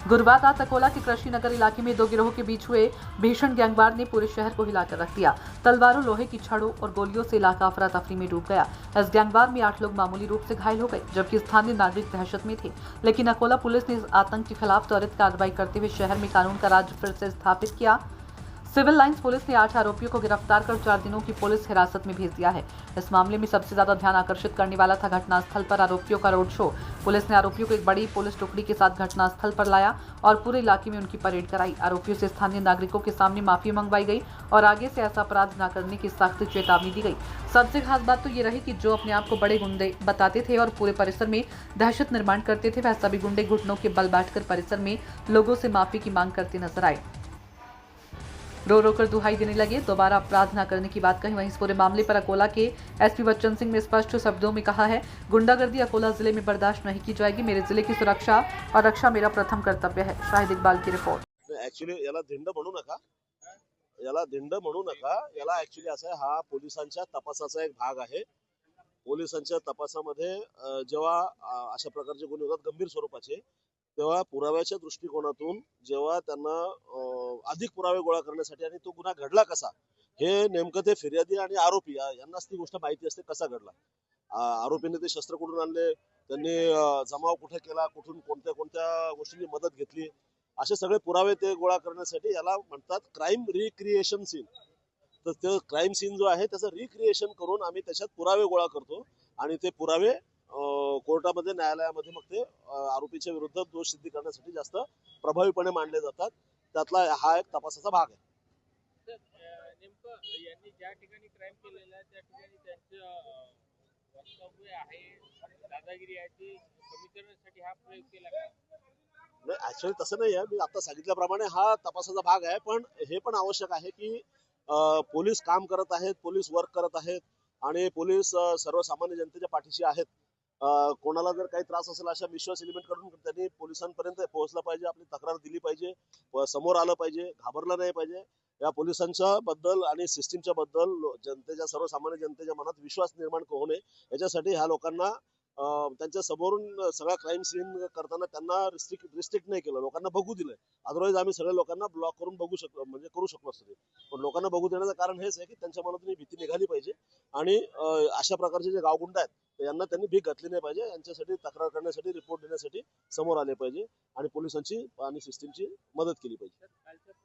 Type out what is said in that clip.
गुरुवार रात अकोला के कृषि नगर इलाके में दो गिरोह के बीच हुए भीषण गैंगवार ने पूरे शहर को हिलाकर रख दिया। तलवारों, लोहे की छड़ों और गोलियों से इलाका अफरा तफरी में डूब गया। इस गैंगवार में 8 लोग मामूली रूप से घायल हो गए, जबकि स्थानीय नागरिक दहशत में थे। लेकिन अकोला पुलिस ने इस आतंक के खिलाफ त्वरित कार्रवाई करते हुए शहर में कानून का राज फिर से स्थापित किया। सिविल लाइंस पुलिस ने 8 आरोपियों को गिरफ्तार कर 4 दिनों की पुलिस हिरासत में भेज दिया है। इस मामले में सबसे ज्यादा ध्यान आकर्षित करने वाला था घटनास्थल पर आरोपियों का रोड शो। पुलिस ने आरोपियों को एक बड़ी पुलिस टुकड़ी के साथ घटनास्थल पर लाया और पूरे इलाके में उनकी परेड कराई। आरोपियों से स्थानीय नागरिकों के सामने माफी मंगवाई गई और आगे से ऐसा अपराध न करने की सख्त चेतावनी दी गई। सबसे खास बात तो ये रही कि जो अपने आप को बड़े गुंडे बताते थे और पूरे परिसर में दहशत निर्माण करते थे, वह सभी गुंडे घुटनों के बल बैठकर परिसर में लोगों से माफी की मांग करते नजर आए। रो रो कर दुहाई देने लगे, दोबारा अपराध न करने की बात कही। वहीं इस पूरे मामले पर अकोला के एसपी बच्चन सिंह ने स्पष्ट शब्दों में कहा है, गुंडागर्दी अकोला जिले में बर्दाश्त नहीं की जाएगी। मेरे जिले की सुरक्षा और रक्षा मेरा प्रथम कर्तव्य है। शाहिद इकबाल की रिपोर्ट। ऍक्च्युली याला धिंड म्हणू नका, याला ऍक्च्युली असं आहे, हा पोलिसांच्या तपासाचा एक भाग आहे। पोलिसांच्या तपासामध्ये जेव्हा अशा प्रकारचे गुन्हे होतात गंभीर स्वरूपाचे, तेव्हा पुराव्याच्या दृष्टिकोनातून जेव्हा त्यांना अधिक पुरावे गोळा करण्यासाठी आणि तो गुन्हा घडला कसा, हे नेमकं ते फिर्यादी आणि आरोपी यांनाच ती गोष्ट माहिती असते कसा घडला। आरोपीने ते शस्त्र कुठून आणले, त्यांनी जमाव कुठे केला, कुठून कोणत्या कोणत्या गोष्टींची मदत घेतली, असे सगळे पुरावे ते गोळा करण्यासाठी याला म्हणतात क्राईम रिक्रिएशन सीन। तर ते क्राईम सीन जो आहे त्याचं रिक्रिएशन करून आम्ही त्याच्यात पुरावे गोळा करतो आणि ते पुरावे कोर्टामध्ये न्यायालयामध्ये मग ते आरोपीच्या विरुद्ध दोष सिद्ध करण्यासाठी जास्त प्रभावीपणे मांडले जातात। त्यातला हा एक तपासाचा भाग आहे। नेमकं यांनी ज्या ठिकाणी क्राईम केलेला आहे त्या ठिकाणी त्यांचं वक्तव्य आहे, दादागिरी आहे, ती कमी करण्यासाठी हा प्रयोग केला का? नाही, ऍक्च्युअली तसं नाही आहे। मी आता सांगितल्याप्रमाणे हा तपासाचा भाग आहे, पण हे पण आवश्यक आहे की पोलीस काम करत आहेत, पोलीस वर्क करत आहेत आणि पोलीस सर्वसामान्य जनतेच्या पाठीशी आहेत। कोणाला जर काही त्रास असेल अशा विश्वास एलिमेंट कडून त्यांनी पोलिसांपर्यंत पोहोचला पाहिजे, आपली तक्रार दिली पाहिजे, समोर आलं पाहिजे, घाबरलं नाही पाहिजे। या पोलिसांच्या बद्दल आणि सिस्टीमच्या बद्दल जनतेच्या सर्वसामान्य जनतेच्या मनात विश्वास निर्माण होणे, याच्यासाठी ह्या लोकांना त्यांच्या समोरून सगळा क्राईम सीन करताना त्यांना रिस्ट्रिक्ट नाही केलं, लोकांना बघू दिलंय। अदरवाईज आम्ही सगळ्या लोकांना ब्लॉक करून बघू शकलो, म्हणजे करू शकलो असतो। पण लोकांना बघू देण्याचं कारण हेच आहे की त्यांच्या मनातून ही भीती निघाली पाहिजे आणि अशा प्रकारचे जे गावगुंड आहेत यांना त्यांनी भीक घातली नाही पाहिजे। यांच्यासाठी तक्रार करण्यासाठी, रिपोर्ट देण्यासाठी समोर आले पाहिजे आणि पोलिसांची आणि सिस्टीमची मदत केली पाहिजे।